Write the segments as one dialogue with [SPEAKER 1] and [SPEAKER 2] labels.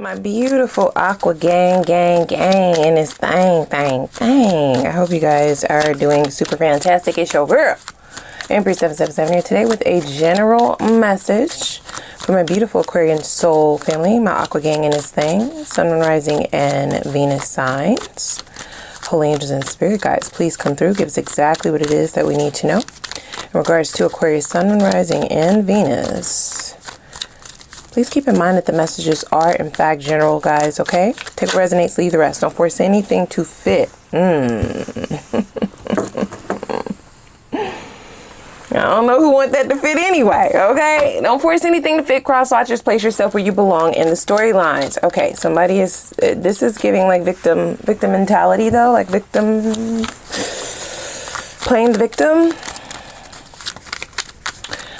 [SPEAKER 1] My beautiful Aqua gang in this thing. I hope you guys are doing super fantastic. It's your girl, Empress 777 here today with a general message for my beautiful Aquarian soul family, my Aqua gang in this thing, Sun, Moon, Rising, and Venus signs. Holy angels and spirit guides, please come through. Give us exactly what it is that we need to know in regards to Aquarius, Sun, Moon, Rising, and Venus. Please keep in mind that the messages are, in fact, general, guys, okay? Take what resonates, leave the rest. Don't force anything to fit. I don't know who want that to fit anyway, okay? Don't force anything to fit. Cross watchers, place yourself where you belong in the storylines. Okay, somebody is, this is giving like victim mentality though, like victim, playing the victim.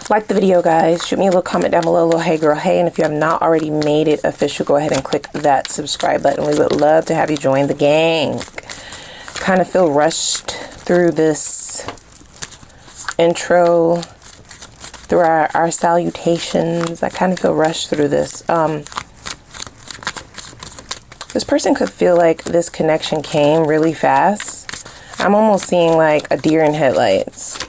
[SPEAKER 1] Like the video, guys. Shoot me a little comment down below, a little hey girl, hey. And if you have not already made it official, go ahead and click that subscribe button. We would love to have you join the gang. Kind of feel rushed through this intro, through our salutations. I kind of feel rushed through this. This person could feel like this connection came really fast. I'm almost seeing like a deer in headlights.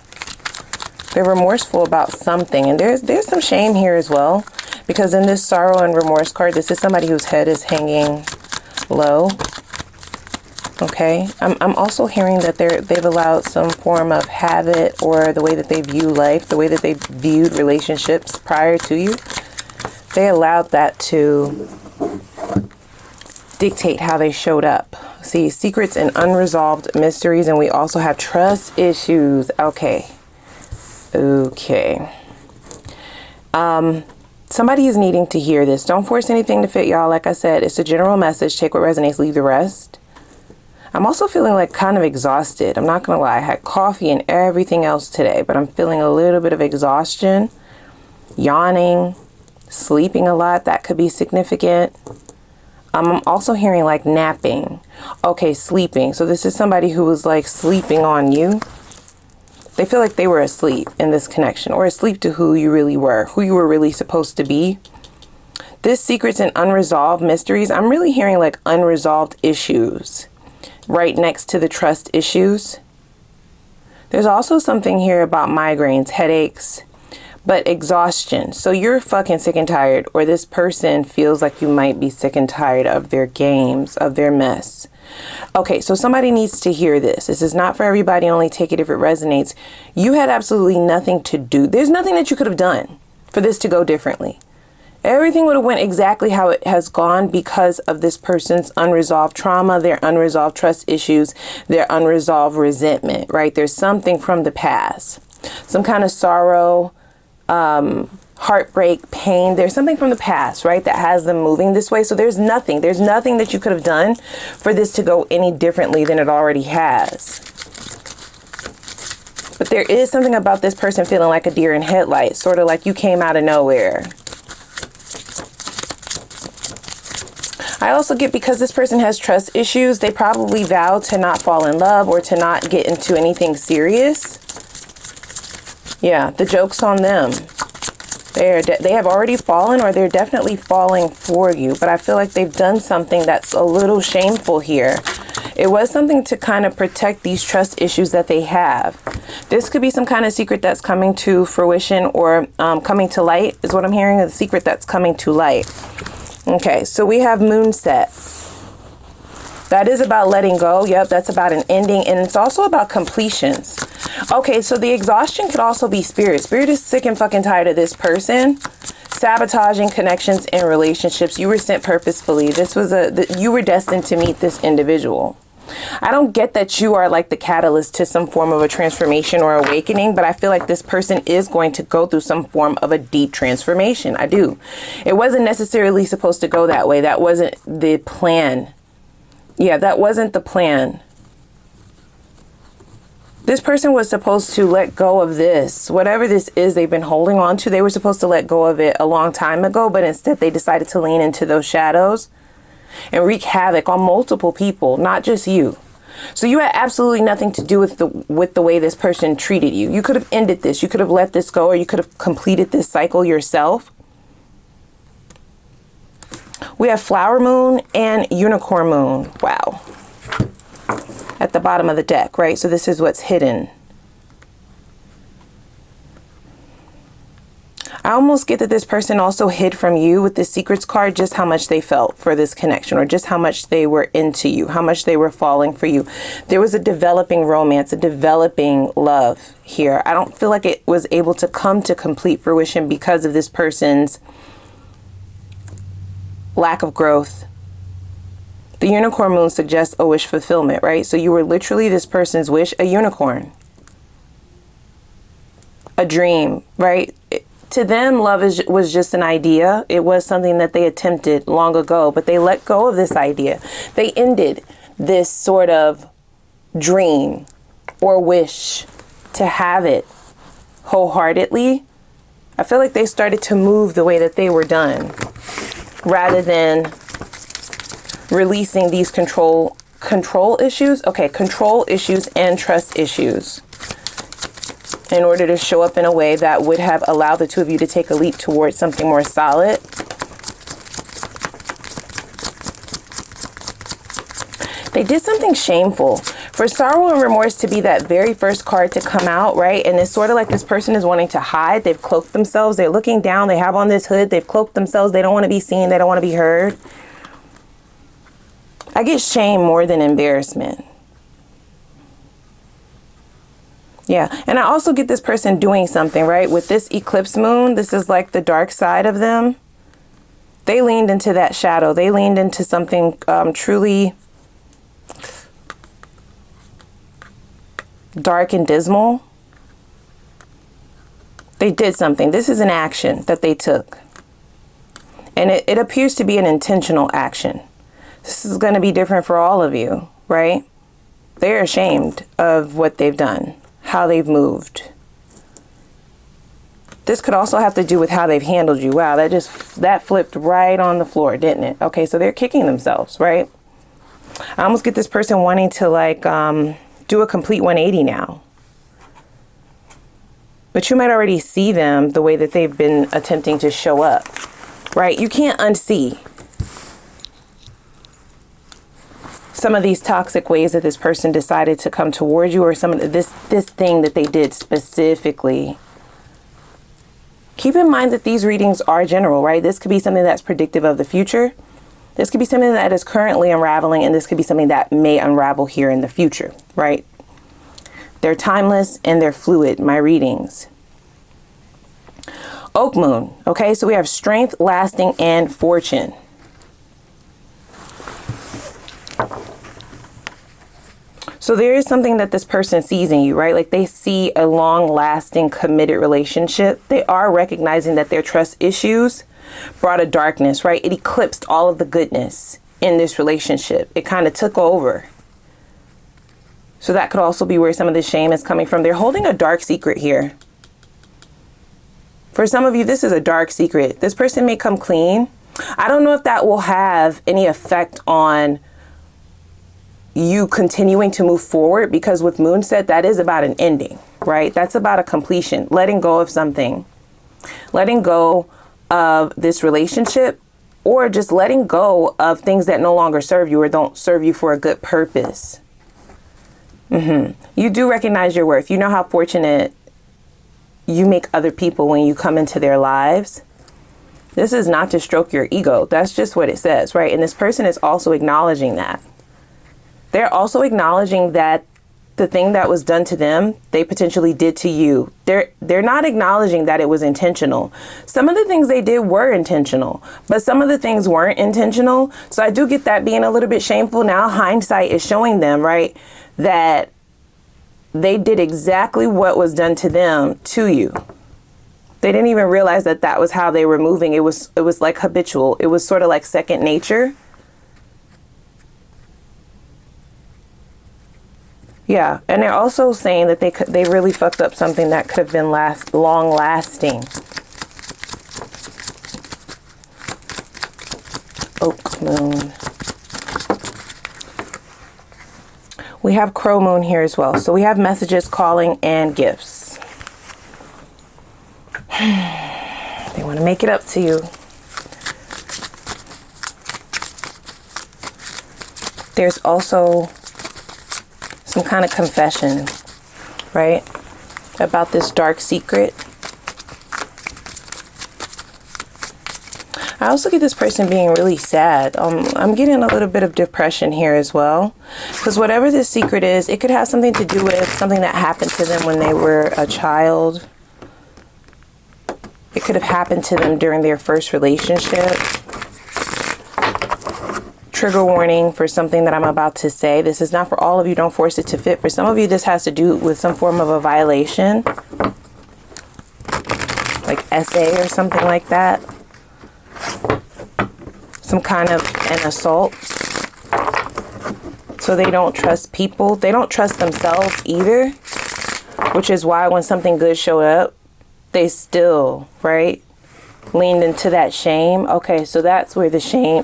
[SPEAKER 1] They're remorseful about something, and there's some shame here as well, because in this sorrow and remorse card, this is somebody whose head is hanging low. Okay, I'm also hearing that they've allowed some form of habit, or the way that they view life, the way that they viewed relationships prior to you, they allowed that to dictate how they showed up. See, secrets and unresolved mysteries, and we also have trust issues. Okay. Somebody is needing to hear this. Don't force anything to fit, y'all. Like I said, it's a general message. Take what resonates, leave the rest. I'm also feeling like kind of exhausted. I'm not gonna lie. I had coffee and everything else today, but I'm feeling a little bit of exhaustion, yawning, sleeping a lot. That could be significant. I'm also hearing like napping. Okay, sleeping. So this is somebody who was like sleeping on you. They feel like they were asleep in this connection, or asleep to who you really were, who you were really supposed to be. This secrets and unresolved mysteries, I'm really hearing like unresolved issues right next to the trust issues. There's also something here about migraines, headaches, but exhaustion. So you're fucking sick and tired, or this person feels like you might be sick and tired of their games, of their mess. Okay, so somebody needs to hear this. This is not for everybody. Only take it if it resonates. You had absolutely nothing to do. There's nothing that you could have done for this to go differently. Everything would have went exactly how it has gone because of this person's unresolved trauma, their unresolved trust issues, their unresolved resentment, right? There's something from the past, some kind of sorrow, heartbreak, pain. There's something from the past, right, that has them moving this way. So there's nothing that you could have done for this to go any differently than it already has. But there is something about this person feeling like a deer in headlights, sort of like you came out of nowhere. I also get, because this person has trust issues, they probably vowed to not fall in love or to not get into anything serious. Yeah, the joke's on them. They have already fallen, or they're definitely falling for you. But I feel like they've done something that's a little shameful here. It was something to kind of protect these trust issues that they have. This could be some kind of secret that's coming to fruition, or coming to light is what I'm hearing. A secret that's coming to light. Okay, so we have Moonset. That is about letting go. Yep, that's about an ending. And it's also about completions. Okay, so the exhaustion could also be spirit. Spirit is sick and fucking tired of this person sabotaging connections and relationships. You were sent purposefully. This was you were destined to meet this individual. I don't get that you are like the catalyst to some form of a transformation or awakening, but I feel like this person is going to go through some form of a deep transformation. I do. It wasn't necessarily supposed to go that way. That wasn't the plan. Yeah, that wasn't the plan. This person was supposed to let go of this. Whatever this is they've been holding on to, they were supposed to let go of it a long time ago, but instead they decided to lean into those shadows and wreak havoc on multiple people, not just you. So you had absolutely nothing to do with the way this person treated you. You could have ended this. You could have let this go, or you could have completed this cycle yourself. We have flower moon and unicorn moon. Wow. At the bottom of the deck, right? So this is what's hidden. I almost get that this person also hid from you with this secrets card just how much they felt for this connection, or just how much they were into you, how much they were falling for you. There was a developing romance, a developing love here. I don't feel like it was able to come to complete fruition because of this person's lack of growth. The unicorn moon suggests a wish fulfillment, right? So you were literally this person's wish, a unicorn, a dream, right? To them, love was just an idea. It was something that they attempted long ago, but they let go of this idea. They ended this sort of dream or wish to have it wholeheartedly. I feel like they started to move the way that they were done, rather than releasing these control issues. Okay, control issues and trust issues, in order to show up in a way that would have allowed the two of you to take a leap towards something more solid. They did something shameful. For sorrow and remorse to be that very first card to come out, right? And it's sort of like this person is wanting to hide. They've cloaked themselves. They're looking down. They have on this hood. They've cloaked themselves. They don't want to be seen. They don't want to be heard. I get shame more than embarrassment. Yeah, and I also get this person doing something, right? With this eclipse moon, this is like the dark side of them. They leaned into that shadow. They leaned into something truly dark and dismal. They did something. This is an action that they took. And it appears to be an intentional action. This is going to be different for all of you, right? They're ashamed of what they've done, how they've moved. This could also have to do with how they've handled you. Wow, that flipped right on the floor, didn't it? Okay, so they're kicking themselves, right? I almost get this person wanting to like do a complete 180 now. But you might already see them the way that they've been attempting to show up, right? You can't unsee some of these toxic ways that this person decided to come towards you, or some of this thing that they did specifically. Keep in mind that these readings are general, right? This could be something that's predictive of the future. This could be something that is currently unraveling, and this could be something that may unravel here in the future, right? They're timeless and they're fluid, my readings. Oak moon. Okay, so we have strength, lasting, and fortune. So there is something that this person sees in you, right? Like they see a long-lasting, committed relationship. They are recognizing that their trust issues brought a darkness, right? It eclipsed all of the goodness in this relationship. It kind of took over. So that could also be where some of the shame is coming from. They're holding a dark secret here. For some of you, this is a dark secret. This person may come clean. I don't know if that will have any effect on you continuing to move forward, because with Moonset, that is about an ending, right? That's about a completion, letting go of something, letting go of this relationship, or just letting go of things that no longer serve you or don't serve you for a good purpose. You do recognize your worth. You know how fortunate you make other people when you come into their lives. This is not to stroke your ego. That's just what it says, right? And this person is also acknowledging that. They're also acknowledging that the thing that was done to them, they potentially did to you. They're not acknowledging that it was intentional. Some of the things they did were intentional, but some of the things weren't intentional. So I do get that being a little bit shameful. Now hindsight is showing them, right, that they did exactly what was done to them to you. They didn't even realize that that was how they were moving. It was like habitual. It was sort of like second nature. Yeah, and they're also saying that they really fucked up something that could have been long lasting. Oak moon. We have crow moon here as well. So we have messages, calling, and gifts. They want to make it up to you. There's also some kind of confession, right? About this dark secret. I also get this person being really sad. I'm getting a little bit of depression here as well. Because whatever this secret is, it could have something to do with something that happened to them when they were a child. It could have happened to them during their first relationship. Trigger warning for something that I'm about to say. This is not for all of you. Don't force it to fit. For some of you, this has to do with some form of a violation. Like SA or something like that. Some kind of an assault. So they don't trust people. They don't trust themselves either. Which is why when something good showed up, they still, right, leaned into that shame. Okay, so that's where the shame,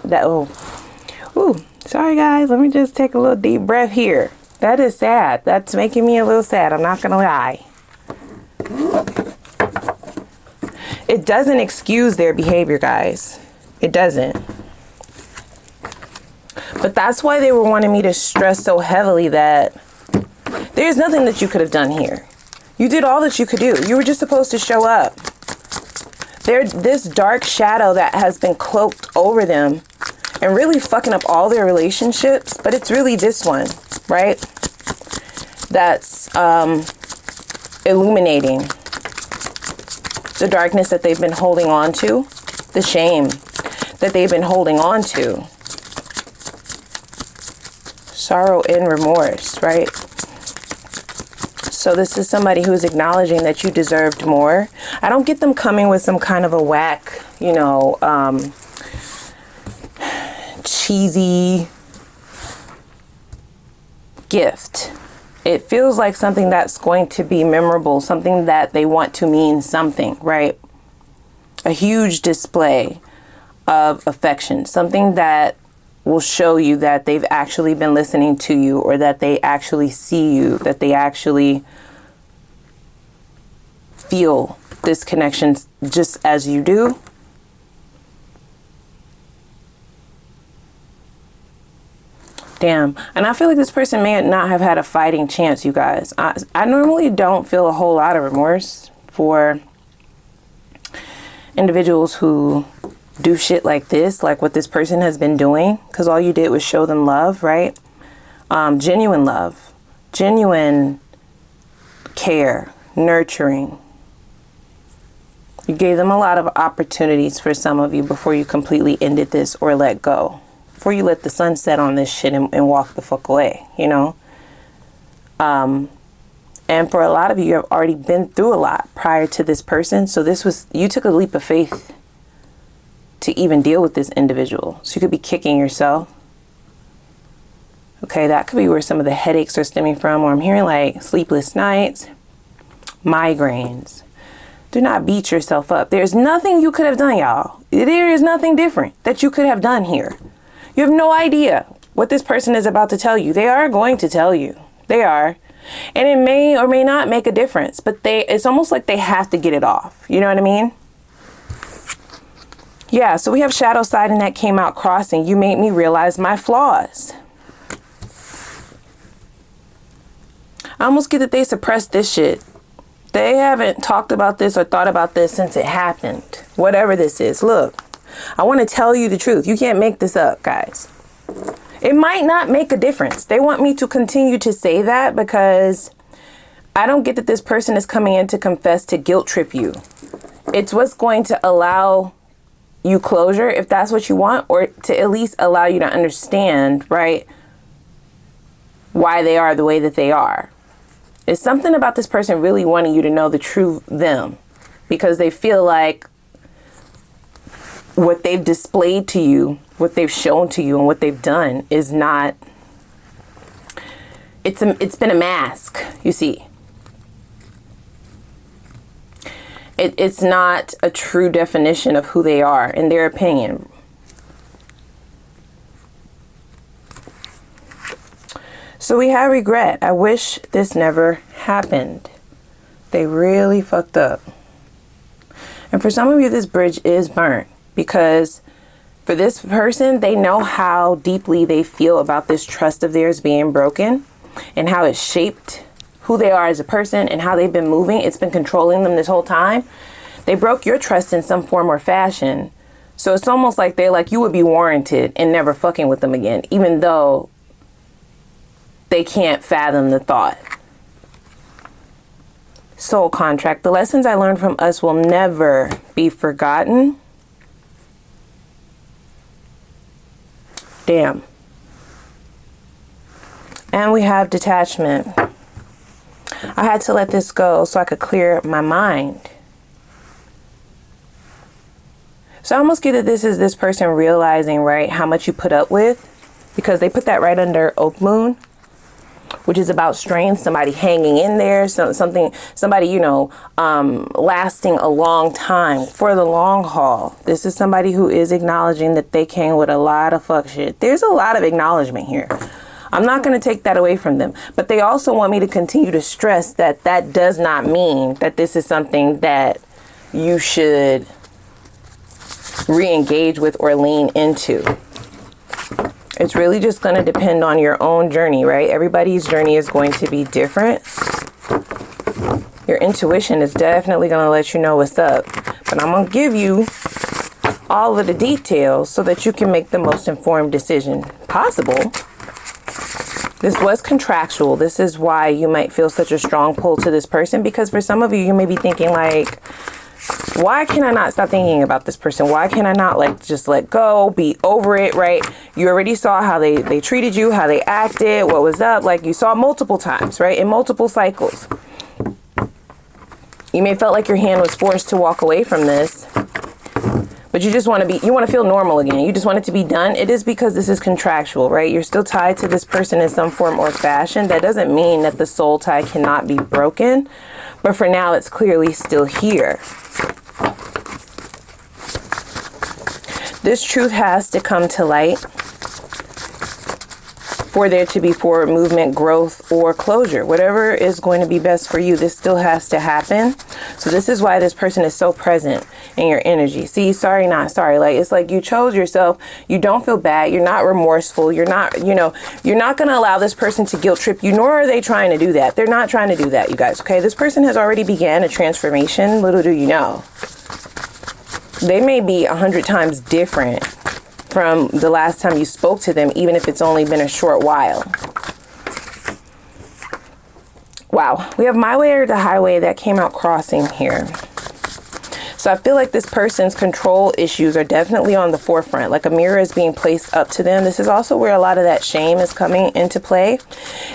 [SPEAKER 1] sorry guys, let me just take a little deep breath here. That is sad. That's making me a little sad. I'm not gonna lie. It doesn't excuse their behavior, guys. It doesn't. But that's why they were wanting me to stress so heavily that there's nothing that you could have done here. You did all that you could do. You were just supposed to show up. There's this dark shadow that has been cloaked over them and really fucking up all their relationships. But it's really this one, right? That's illuminating the darkness that they've been holding on to, the shame that they've been holding on to. Sorrow and remorse, right? So this is somebody who is acknowledging that you deserved more. I don't get them coming with some kind of a whack, you know, cheesy gift. It feels like something that's going to be memorable, something that they want to mean something, right? A huge display of affection, something that will show you that they've actually been listening to you, or that they actually see you, that they actually feel this connection just as you do. Damn. And I feel like this person may not have had a fighting chance, you guys. I normally don't feel a whole lot of remorse for individuals who do shit like this, like what this person has been doing, because all you did was show them love, right? Genuine love, genuine care, nurturing. You gave them a lot of opportunities, for some of you, before you completely ended this or let go, before you let the sun set on this shit and walk the fuck away, you know? And for a lot of you, you have already been through a lot prior to this person. So this was, you took a leap of faith to even deal with this individual. So you could be kicking yourself. Okay, that could be where some of the headaches are stemming from, or I'm hearing like sleepless nights, migraines. Do not beat yourself up. There's nothing you could have done, y'all. There is nothing different that you could have done here. You have no idea what this person is about to tell you. They are going to tell you. They are. And it may or may not make a difference, but it's almost like they have to get it off. You know what I mean? Yeah, so we have shadow side, and that came out crossing. You made me realize my flaws. I almost get that they suppressed this shit. They haven't talked about this or thought about this since it happened. Whatever this is. Look, I want to tell you the truth. You can't make this up, guys. It might not make a difference. They want me to continue to say that because I don't get that this person is coming in to confess, to guilt trip you. It's what's going to allow you closure, if that's what you want, or to at least allow you to understand, right, why they are the way that they are. It's something about this person really wanting you to know the true them, because they feel like what they've displayed to you, what they've shown to you, and what they've done is not, it's been a mask, you see. It's not a true definition of who they are, in their opinion. So we have regret. I wish this never happened. They really fucked up. And for some of you, this bridge is burnt because For this person, they know how deeply they feel about this trust of theirs being broken and how it shaped who they are as a person and how they've been moving. It's been controlling them this whole time. They broke your trust in some form or fashion. So it's almost like they're like, you would be warranted in never fucking with them again, even though they can't fathom the thought. Soul contract. The lessons I learned from us will never be forgotten. Damn. And we have detachment. I had to let this go so I could clear my mind. So I almost get that this is this person realizing, right, how much you put up with, because they put that right under Oak Moon, which is about strength, somebody hanging in there, somebody, you know, lasting a long time for the long haul. This is somebody who is acknowledging that they came with a lot of fuck shit. There's a lot of acknowledgement here. I'm not going to take that away from them, but they also want me to continue to stress that that does not mean that this is something that you should re-engage with or lean into. It's really just going to depend on your own journey, right? Everybody's journey is going to be different. Your intuition is definitely going to let you know what's up, but I'm going to give you all of the details so that you can make the most informed decision possible. This was contractual. This is why you might feel such a strong pull to this person, because for some of you, you may be thinking like, why can I not stop thinking about this person? Why can I not like just let go, be over it, right? You already saw how they treated you, how they acted, what was up. Like you saw multiple times, right? In multiple cycles. You may felt like your hand was forced to walk away from this, but you just want to feel normal again. You just want it to be done. It is because this is contractual, right? You're still tied to this person in some form or fashion. That doesn't mean that the soul tie cannot be broken, but for now it's clearly still here. This truth has to come to light for there to be forward movement, growth, or closure. Whatever is going to be best for you, this still has to happen. So this is why this person is so present in your energy. See, sorry, not sorry. Like, it's like you chose yourself. You don't feel bad. You're not remorseful. You're not, you're not going to allow this person to guilt trip you, nor are they trying to do that. They're not trying to do that, you guys. Okay. This person has already began a transformation. Little do you know. They may be 100 times different from the last time you spoke to them, even if it's only been a short while. Wow. We have my way or the highway that came out crossing here. So I feel like this person's control issues are definitely on the forefront. Like a mirror is being placed up to them. This is also where a lot of that shame is coming into play.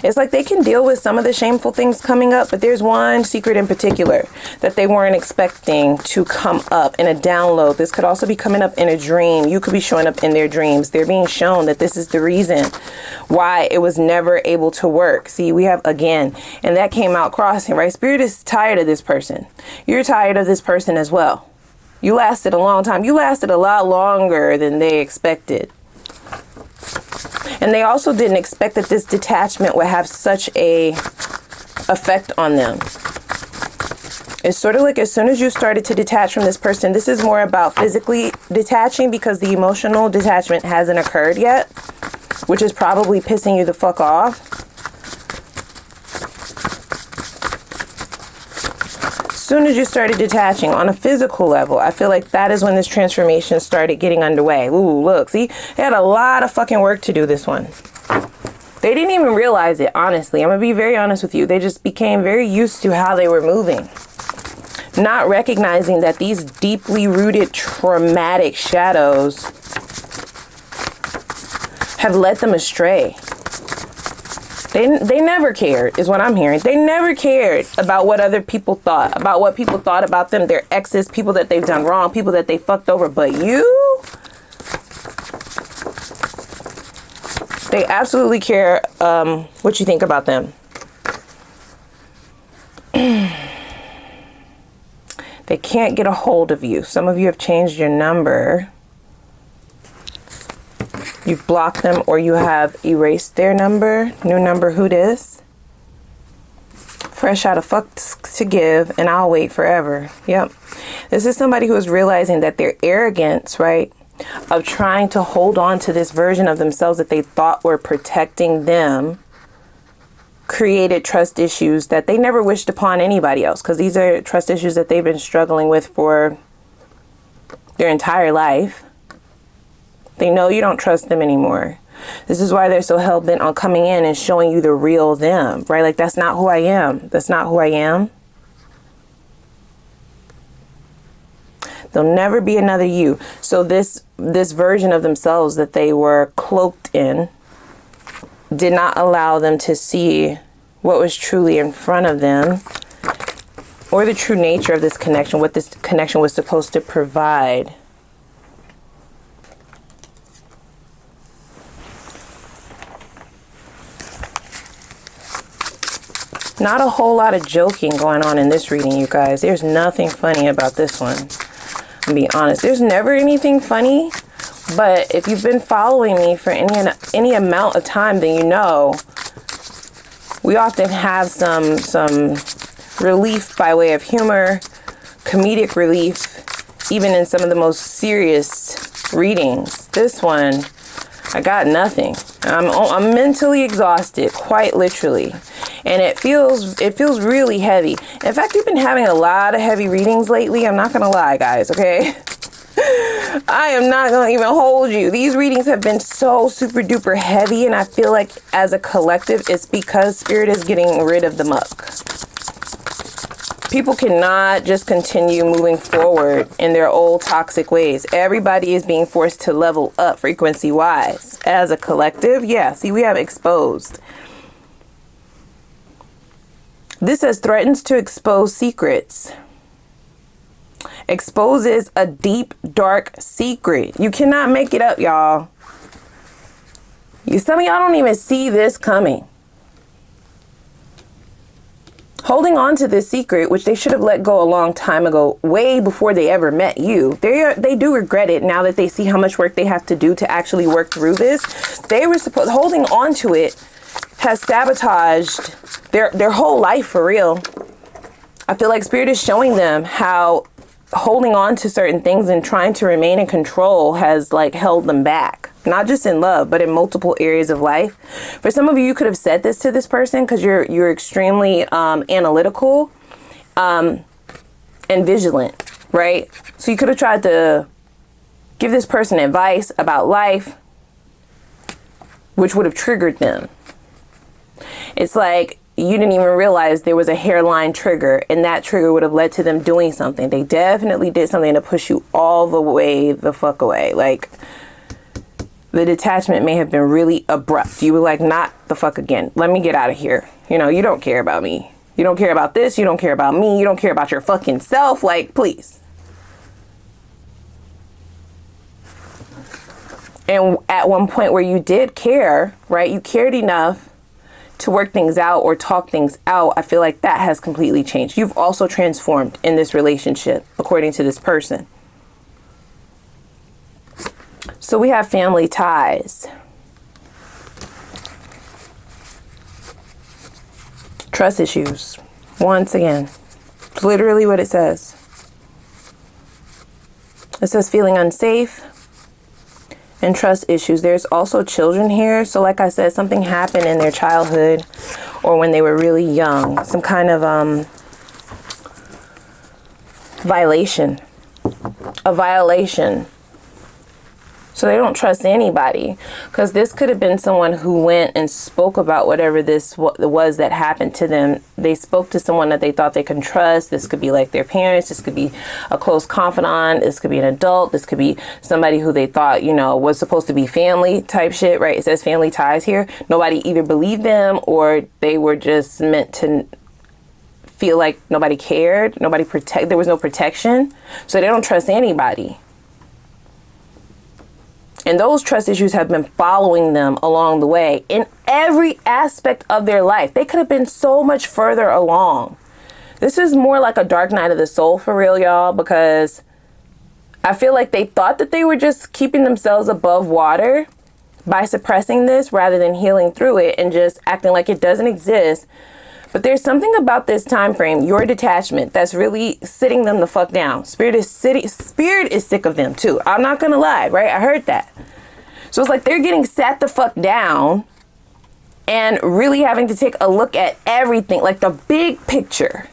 [SPEAKER 1] It's like they can deal with some of the shameful things coming up, but there's one secret in particular that they weren't expecting to come up in a download. This could also be coming up in a dream. You could be showing up in their dreams. They're being shown that this is the reason why it was never able to work. See, we have again, and that came out crossing, right? Spirit is tired of this person. You're tired of this person as well. You lasted a long time. You lasted a lot longer than they expected. And they also didn't expect that this detachment would have such a effect on them. It's sort of like as soon as you started to detach from this person, this is more about physically detaching because the emotional detachment hasn't occurred yet, which is probably pissing you the fuck off. As soon as you started detaching on a physical level, I feel like that is when this transformation started getting underway. Ooh, look, see, they had a lot of fucking work to do, this one. They didn't even realize it, honestly. I'm gonna be very honest with you. They just became very used to how they were moving, not recognizing that these deeply rooted traumatic shadows have led them astray. They never cared, is what I'm hearing. They never cared about what other people thought, about what people thought about them, their exes, people that they've done wrong, people that they fucked over. But you, they absolutely care what you think about them. They can't get a hold of you. Some of you have changed your number. You've blocked them or you have erased their number. New number, who dis? Fresh out of fucks to give and I'll wait forever. Yep. This is somebody who is realizing that their arrogance, right, of trying to hold on to this version of themselves that they thought were protecting them created trust issues that they never wished upon anybody else, because these are trust issues that they've been struggling with for their entire life. They know you don't trust them anymore. This is why they're so hell-bent on coming in and showing you the real them, right? Like, that's not who I am. That's not who I am. There'll never be another you. So this version of themselves that they were cloaked in did not allow them to see what was truly in front of them, or the true nature of this connection, what this connection was supposed to provide. Not a whole lot of joking going on in this reading, you guys. There's nothing funny about this one. To be honest, there's never anything funny. But if you've been following me for any amount of time, then you know we often have some relief by way of humor, comedic relief, even in some of the most serious readings. This one, I got nothing. I'm mentally exhausted, quite literally. And it feels really heavy. In fact, we've been having a lot of heavy readings lately. I'm not gonna lie, guys, okay? I am not gonna even hold you. These readings have been so super duper heavy, and I feel like as a collective, it's because Spirit is getting rid of the muck. People cannot just continue moving forward in their old toxic ways. Everybody is being forced to level up frequency-wise. As a collective, yeah, see, we have exposed. This says threatens to expose secrets. Exposes a deep, dark secret. You cannot make it up, y'all. Some of y'all don't even see this coming. Holding on to this secret, which they should have let go a long time ago, way before they ever met you. They do regret it now that they see how much work they have to do to actually work through this. Holding on to it has sabotaged their whole life, for real. I feel like Spirit is showing them how holding on to certain things and trying to remain in control has like held them back, not just in love, but in multiple areas of life. For some of you, you could have said this to this person because you're extremely analytical and vigilant, right? So you could have tried to give this person advice about life, which would have triggered them. It's like you didn't even realize there was a hairline trigger, and that trigger would have led to them doing something. They definitely did something to push you all the way the fuck away. Like, the detachment may have been really abrupt. You were like, not the fuck again. Let me get out of here. You know, you don't care about me. You don't care about this. You don't care about me. You don't care about your fucking self. Like, please. And at one point where you did care, right? You cared enough to work things out or talk things out. I feel like that has completely changed. You've also transformed in this relationship, according to this person. So we have family ties. Trust issues. Once again, it's literally what it says. It says feeling unsafe and trust issues. There's also children here. So like I said, something happened in their childhood or when they were really young. Some kind of violation. A violation. So they don't trust anybody, because this could have been someone who went and spoke about whatever this was that happened to them. They spoke to someone that they thought they can trust. This could be like their parents. This could be a close confidant. This could be an adult. This could be somebody who they thought, you know, was supposed to be family type shit, right? It says family ties here. Nobody either believed them or they were just meant to feel like nobody cared. There was no protection. So they don't trust anybody. And those trust issues have been following them along the way in every aspect of their life. They could have been so much further along. This is more like a dark night of the soul for real, y'all, because I feel like they thought that they were just keeping themselves above water by suppressing this rather than healing through it and just acting like it doesn't exist. But there's something about this time frame, your detachment, that's really sitting them the fuck down. Spirit is sick of them too. I'm not gonna lie, right? I heard that. So it's like they're getting sat the fuck down and really having to take a look at everything, like the big picture.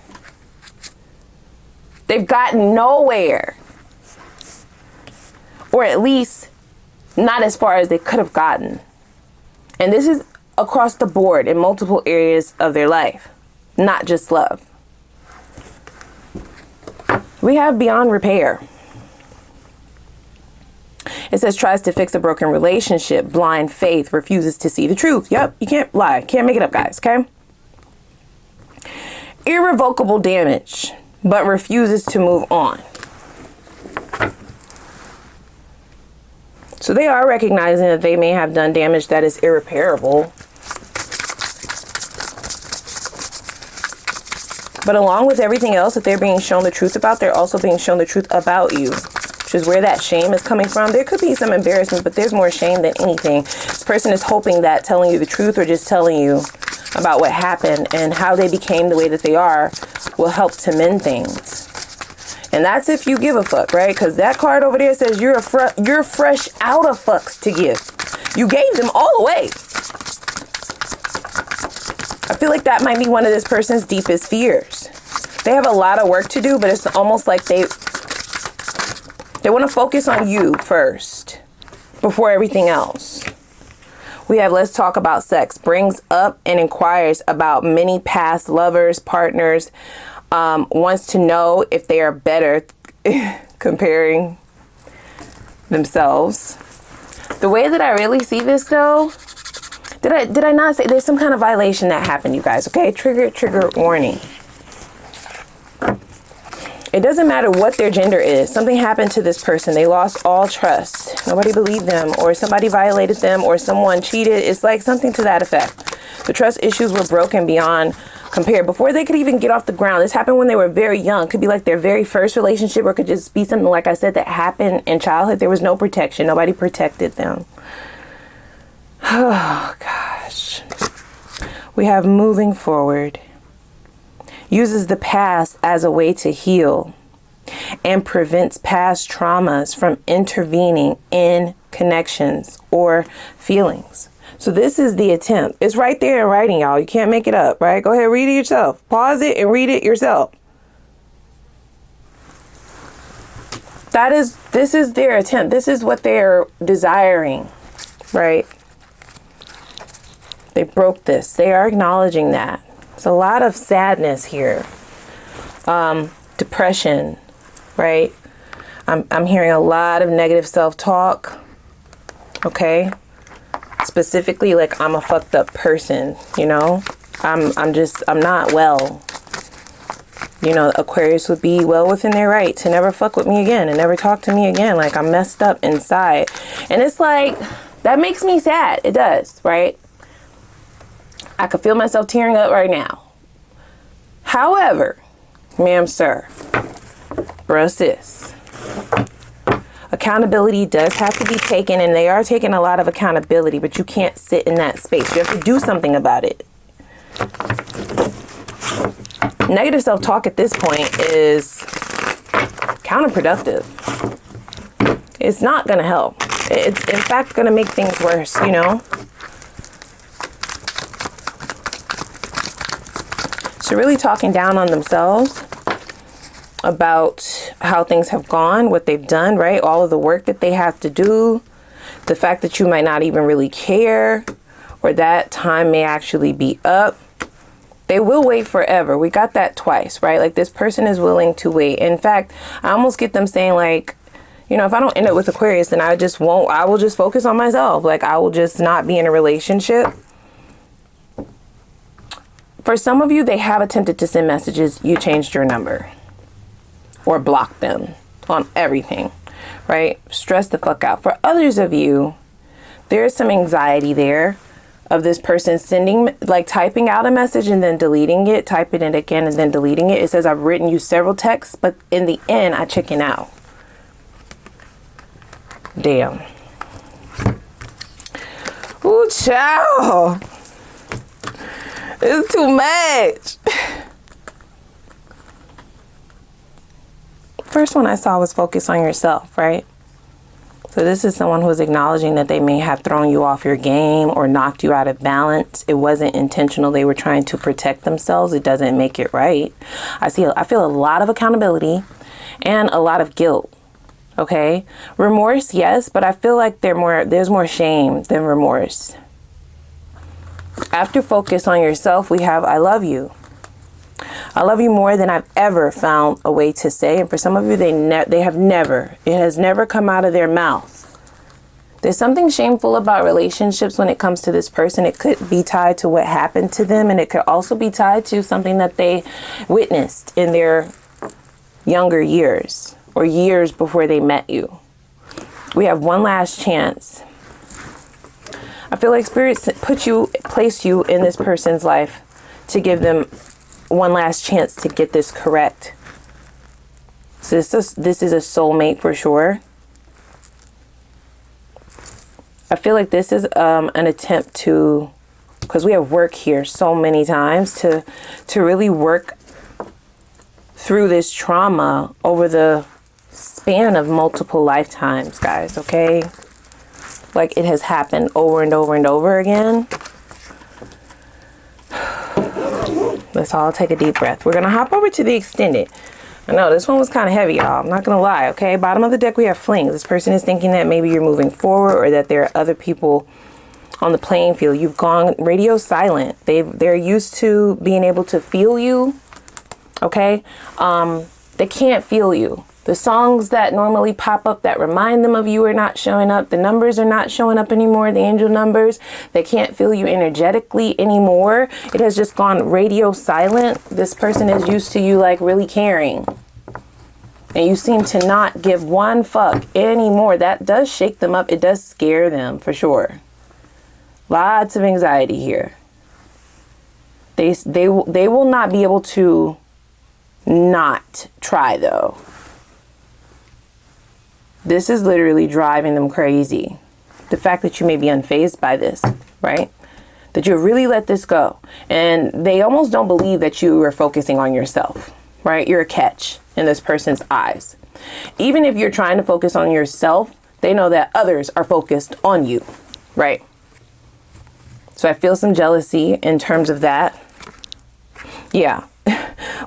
[SPEAKER 1] They've gotten nowhere. Or at least not as far as they could have gotten. And this is across the board in multiple areas of their life, not just love. We have beyond repair. It says tries to fix a broken relationship, blind faith, refuses to see the truth. Yep, you can't lie. Can't make it up, guys, okay? Irrevocable damage, but refuses to move on. So they are recognizing that they may have done damage that is irreparable. But along with everything else that they're being shown the truth about, they're also being shown the truth about you, which is where that shame is coming from. There could be some embarrassment, but there's more shame than anything. This person is hoping that telling you the truth or just telling you about what happened and how they became the way that they are will help to mend things. And that's if you give a fuck, right? Because that card over there says you're fresh out of fucks to give. You gave them all away. I feel like that might be one of this person's deepest fears. They have a lot of work to do, but it's almost like they want to focus on you first before everything else. We have let's talk about sex. Brings up and inquires about many past lovers, partners. Wants to know if they are better comparing themselves. The way that I really see this though, did I not say there's some kind of violation that happened, you guys, okay? Trigger warning. It doesn't matter what their gender is. Something happened to this person. They lost all trust. Nobody believed them, or somebody violated them, or someone cheated. It's like something to that effect. The trust issues were broken beyond compare before they could even get off the ground. This happened when they were very young. Could be like their very first relationship, or could just be something, like I said, that happened in childhood. There was no protection. Nobody protected them. Oh, gosh. We have moving forward. Uses the past as a way to heal and prevents past traumas from intervening in connections or feelings. So this is the attempt. It's right there in writing, y'all. You can't make it up, right? Go ahead, read it yourself. Pause it and read it yourself. This is their attempt. This is what they're desiring, right? They broke this. They are acknowledging that. There's a lot of sadness here. Depression, right? I'm hearing a lot of negative self-talk. Okay? Specifically, like, I'm a fucked up person, you know? I'm not well. You know, Aquarius would be well within their right to never fuck with me again and never talk to me again. Like, I'm messed up inside. And it's like, that makes me sad. It does, right? I could feel myself tearing up right now. However, ma'am, sir, bruh, sis, accountability does have to be taken, and they are taking a lot of accountability, but you can't sit in that space. You have to do something about it. Negative self-talk at this point is counterproductive. It's not going to help. It's, in fact, going to make things worse, you know? So really talking down on themselves about how things have gone, what they've done, right? All of the work that they have to do, the fact that you might not even really care, or that time may actually be up. They will wait forever. We got that twice, right? Like, this person is willing to wait. In fact, I almost get them saying, like, you know, if I don't end up with Aquarius, then I will just focus on myself. Like, I will just not be in a relationship. For some of you, they have attempted to send messages. You changed your number or blocked them on everything, right? Stress the fuck out. For others of you, there's some anxiety there of this person sending, like, typing out a message and then deleting it, typing it again and then deleting it. It says, I've written you several texts, but in the end, I chicken out. Damn. Ooh, child. It's too much. First one I saw was focus on yourself, right? So this is someone who is acknowledging that they may have thrown you off your game or knocked you out of balance. It wasn't intentional. They were trying to protect themselves. It doesn't make it right. I feel a lot of accountability and a lot of guilt. Okay? Remorse, yes, but I feel like there's more shame than remorse. After focus on yourself, we have I love you. I love you more than I've ever found a way to say. And for some of you, it has never come out of their mouth. There's something shameful about relationships when it comes to this person. It could be tied to what happened to them, and it could also be tied to something that they witnessed in their younger years or years before they met you. We have one last chance. I feel like Spirit placed you in this person's life to give them one last chance to get this correct. So this is a soulmate for sure. I feel like this is an attempt to, because we have work here so many times, to really work through this trauma over the span of multiple lifetimes, guys, okay? Like it has happened over and over and over again. Let's all take a deep breath. We're going to hop over to the extended. I know this one was kind of heavy, y'all. I'm not going to lie, okay? Bottom of the deck, we have flings. This person is thinking that maybe you're moving forward or that there are other people on the playing field. You've gone radio silent. They're used to being able to feel you, okay? They can't feel you. The songs that normally pop up that remind them of you are not showing up. The numbers are not showing up anymore. The angel numbers, they can't feel you energetically anymore. It has just gone radio silent. This person is used to you like really caring. And you seem to not give one fuck anymore. That does shake them up. It does scare them for sure. Lots of anxiety here. They will not be able to not try though. This is literally driving them crazy. The fact that you may be unfazed by this, right? That you really let this go. And they almost don't believe that you are focusing on yourself, right? You're a catch in this person's eyes. Even if you're trying to focus on yourself, they know that others are focused on you, right? So I feel some jealousy in terms of that. Yeah.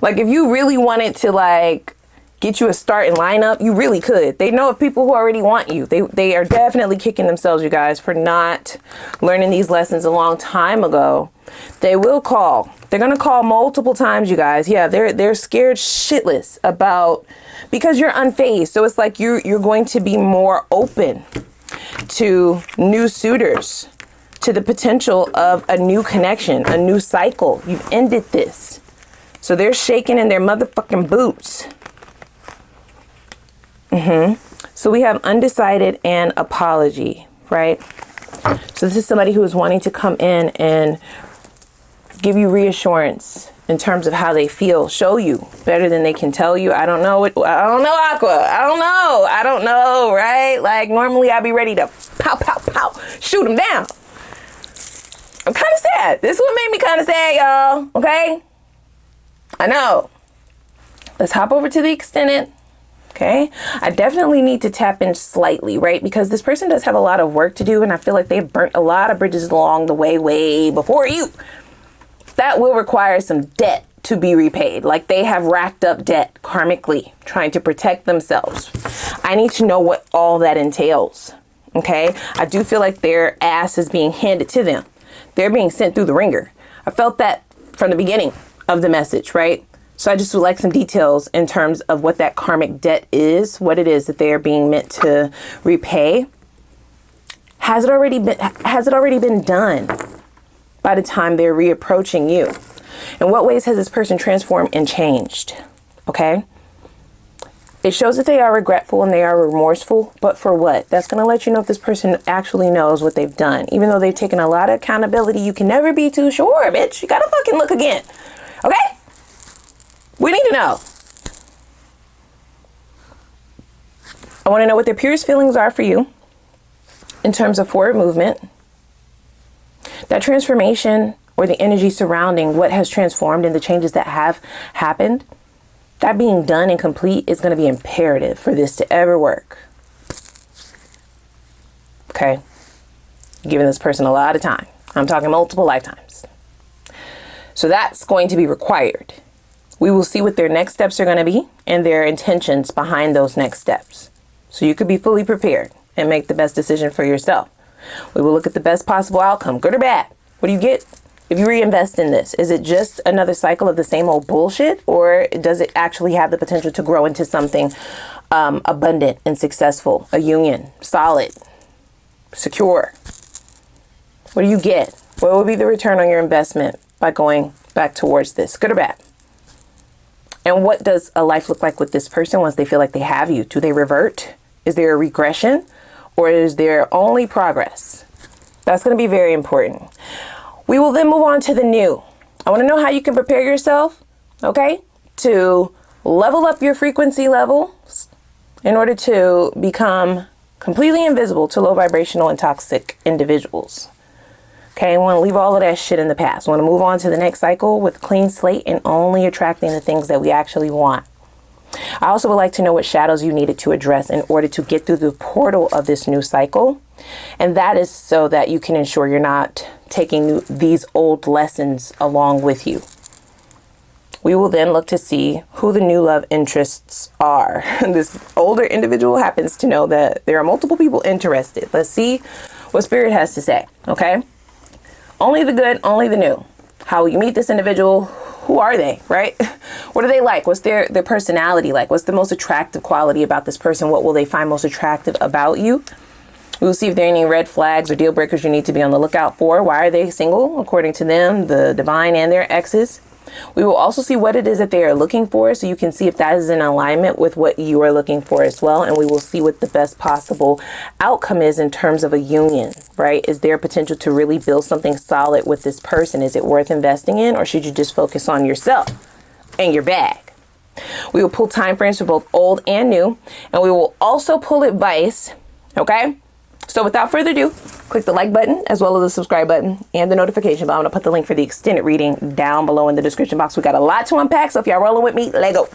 [SPEAKER 1] Like if you really wanted to like get you a starting lineup, you really could. They know of people who already want you. They are definitely kicking themselves, you guys, for not learning these lessons a long time ago. They will call. They're going to call multiple times, you guys. Yeah, they're scared shitless about, because you're unfazed. So it's like you're going to be more open to new suitors, to the potential of a new connection, a new cycle. You've ended this. So they're shaking in their motherfucking boots. So we have undecided and apology, right? So this is somebody who is wanting to come in and give you reassurance in terms of how they feel, show you better than they can tell you. I don't know, Aqua. I don't know, right? Like normally I'd be ready to pow, pow, pow, shoot them down. I'm kind of sad. This one made me kind of sad, y'all. Okay? I know. Let's hop over to the extended. Okay, I definitely need to tap in slightly, right? Because this person does have a lot of work to do, and I feel like they've burnt a lot of bridges along the way before you. That will require some debt to be repaid. Like they have racked up debt karmically, trying to protect themselves. I need to know what all that entails. Okay, I do feel like their ass is being handed to them. They're being sent through the ringer. I felt that from the beginning of the message, right? So I just would like some details in terms of what that karmic debt is, what it is that they are being meant to repay. Has it already been done by the time they're reapproaching you? In what ways has this person transformed and changed? Okay. It shows that they are regretful and they are remorseful, but for what? That's going to let you know if this person actually knows what they've done. Even though they've taken a lot of accountability, you can never be too sure, bitch. You got to fucking look again. Okay? We need to know. I want to know what their purest feelings are for you in terms of forward movement. That transformation or the energy surrounding what has transformed and the changes that have happened, that being done and complete is going to be imperative for this to ever work. Okay? Giving this person a lot of time. I'm talking multiple lifetimes. So that's going to be required. We will see what their next steps are going to be and their intentions behind those next steps. So you could be fully prepared and make the best decision for yourself. We will look at the best possible outcome, good or bad. What do you get if you reinvest in this? Is it just another cycle of the same old bullshit, or does it actually have the potential to grow into something abundant and successful, a union, solid, secure? What do you get? What will be the return on your investment by going back towards this, good or bad? And what does a life look like with this person once they feel like they have you? Do they revert? Is there a regression, or is there only progress? That's going to be very important. We will then move on to the new. I want to know how you can prepare yourself, okay, to level up your frequency levels in order to become completely invisible to low vibrational and toxic individuals. Okay, I want to leave all of that shit in the past. I want to move on to the next cycle with a clean slate and only attracting the things that we actually want. I also would like to know what shadows you needed to address in order to get through the portal of this new cycle. And that is so that you can ensure you're not taking these old lessons along with you. We will then look to see who the new love interests are. This older individual happens to know that there are multiple people interested. Let's see what Spirit has to say, okay? Only the good, only the new. How will you meet this individual? Who are they, right? What are they like? What's their personality like? What's the most attractive quality about this person? What will they find most attractive about you? We'll see if there are any red flags or deal breakers you need to be on the lookout for. Why are they single, according to them, the divine and their exes? We will also see what it is that they are looking for, so you can see if that is in alignment with what you are looking for as well. And we will see what the best possible outcome is in terms of a union, right? Is there potential to really build something solid with this person? Is it worth investing in, or should you just focus on yourself and your bag? We will pull time frames for both old and new, and we will also pull advice, okay? So without further ado, click the like button as well as the subscribe button and the notification bell. I'm going to put the link for the extended reading down below in the description box. We got a lot to unpack, so if y'all rolling with me, let go.